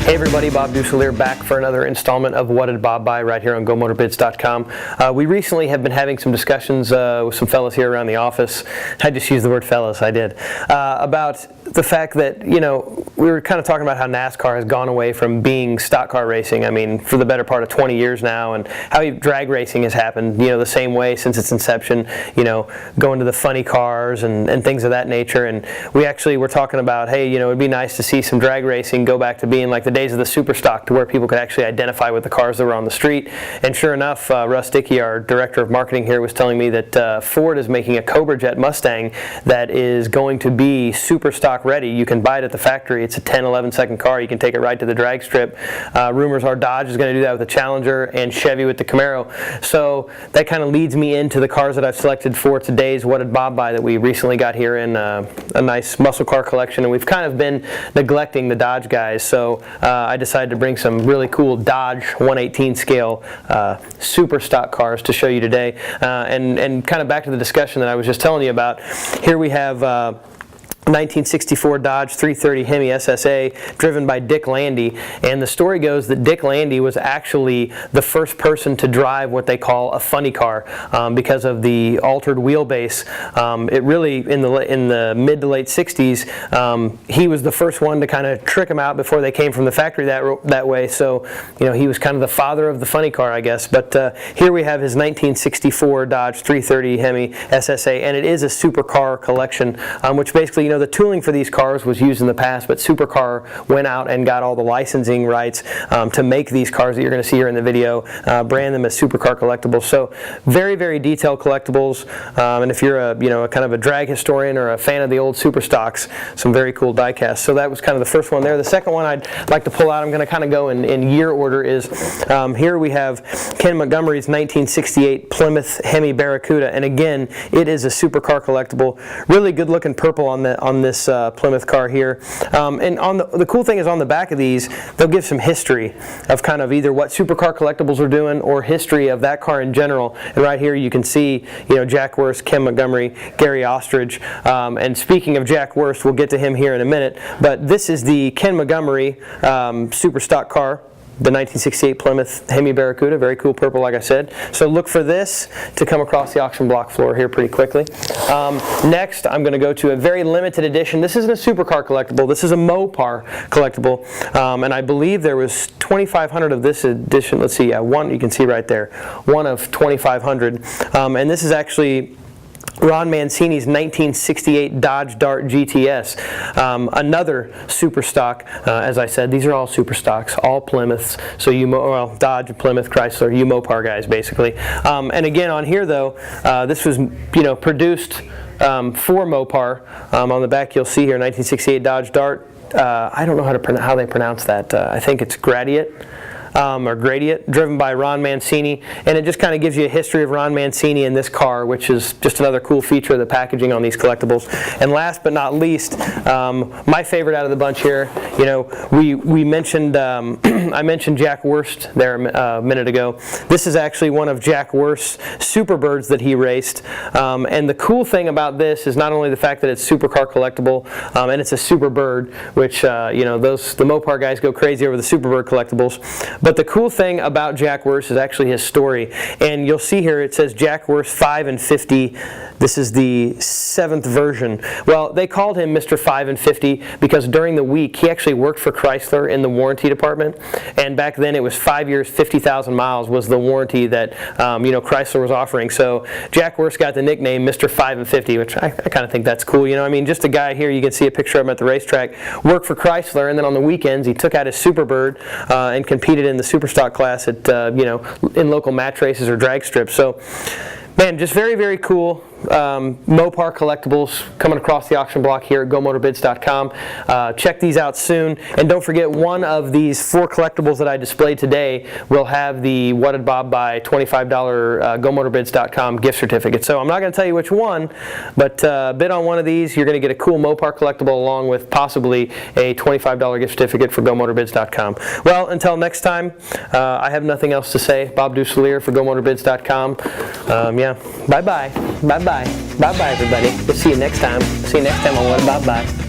Hey everybody, Bob Dusselier back for another installment of What Did Bob Buy right here on GoMotorBids.com. We recently have been having some discussions with some fellas here around the office. I just used the word fellas, I did. About the fact that, you know, we were kind of talking about how NASCAR has gone away from being stock car racing, I mean, for the better part of 20 years now, and how drag racing has happened, you know, the same way since its inception, you know, going to the funny cars and things of that nature. And we actually were talking about, hey, you know, it'd be nice to see some drag racing go back to being like the days of the super stock, to where people could actually identify with the cars that were on the street. And sure enough, Russ Dickey, our director of marketing here, was telling me that Ford is making a Cobra Jet Mustang that is going to be super stock ready. You can buy it at the factory. It's a 10-11 second car. You can take it right to the drag strip. Rumors are Dodge is going to do that with the Challenger and Chevy with the Camaro. So that kind of leads me into the cars that I've selected for today's What Did Bob Buy that we recently got here in a nice muscle car collection. And we've kind of been neglecting the Dodge guys, so I decided to bring some really cool Dodge 1/18 scale super stock cars to show you today. And kind of back to the discussion that I was just telling you about, here we have 1964 Dodge 330 Hemi SSA driven by Dick Landy, and the story goes that Dick Landy was actually the first person to drive what they call a funny car because of the altered wheelbase. It really, in the mid to late 60s, he was the first one to kind of trick them out before they came from the factory that way. So, you know, he was kind of the father of the funny car, I guess. But here we have his 1964 Dodge 330 Hemi SSA, and it is a SuperCar collection, which basically, you know, the tooling for these cars was used in the past, but SuperCar went out and got all the licensing rights to make these cars that you're going to see here in the video, brand them as SuperCar Collectibles. So very, very detailed collectibles, and if you're a kind of a drag historian or a fan of the old super stocks, some very cool diecast. So that was kind of the first one there. The second one I'd like to pull out, I'm going to kind of go in year order, is here we have Ken Montgomery's 1968 Plymouth Hemi Barracuda, and again, it is a SuperCar collectible. Really good looking purple on this Plymouth car here. And on the cool thing is, on the back of these, they'll give some history of kind of either what SuperCar Collectibles are doing or history of that car in general. And right here you can see, you know, Jack Wurst, Ken Montgomery, Gary Ostrich. And speaking of Jack Wurst, we'll get to him here in a minute. But this is the Ken Montgomery super stock car, the 1968 Plymouth Hemi Barracuda, very cool purple, like I said. So look for this to come across the auction block floor here pretty quickly. Next, I'm going to go to a very limited edition. This isn't a SuperCar collectible. This is a Mopar collectible, and I believe there was 2,500 of this edition. Let's see, one you can see right there, one of 2,500, and this is actually Ron Mancini's 1968 Dodge Dart GTS, another super stock. As I said, these are all super stocks, all Plymouths. So Dodge, Plymouth, Chrysler, Mopar guys, basically. And again, on here though, this was produced for Mopar. On the back, you'll see here 1968 Dodge Dart. I don't know how they pronounce that. I think it's Gradiat. Or Gradiat, driven by Ron Mancini, and it just kind of gives you a history of Ron Mancini in this car, which is just another cool feature of the packaging on these collectibles. And last but not least, my favorite out of the bunch here, you know, we mentioned I mentioned Jack Wurst there a minute ago. This is actually one of Jack Wurst's Superbirds that he raced, and the cool thing about this is not only the fact that it's SuperCar collectible, and it's a Superbird, which you know, the Mopar guys go crazy over the Superbird collectibles. But the cool thing about Jack Wurst is actually his story. And you'll see here it says Jack Wurst 5 and 50. This is the 7th version. Well, they called him Mr. 5 and 50 because during the week he actually worked for Chrysler in the warranty department. And back then it was 5 years, 50,000 miles was the warranty that you know, Chrysler was offering. So Jack Wurst got the nickname Mr. 5 and 50, which I kind of think that's cool. You know, I mean, just a guy here, you can see a picture of him at the racetrack, worked for Chrysler, and then on the weekends he took out his Superbird and competed in the Superstock class at you know, in local match races or drag strips. So, man, just very, very cool. Mopar collectibles coming across the auction block here at GoMotorBids.com. Check these out soon, and don't forget, one of these 4 collectibles that I displayed today will have the What Did Bob Buy $25 GoMotorBids.com gift certificate. So I'm not going to tell you which one, but bid on one of these, you're going to get a cool Mopar collectible along with possibly a $25 gift certificate for GoMotorBids.com. Well, until next time, I have nothing else to say. Bob Dusselier for GoMotorBids.com. Yeah, bye-bye. Bye-bye. Bye-bye, everybody. We'll see you next time. See you next time on What Did Bob Buy.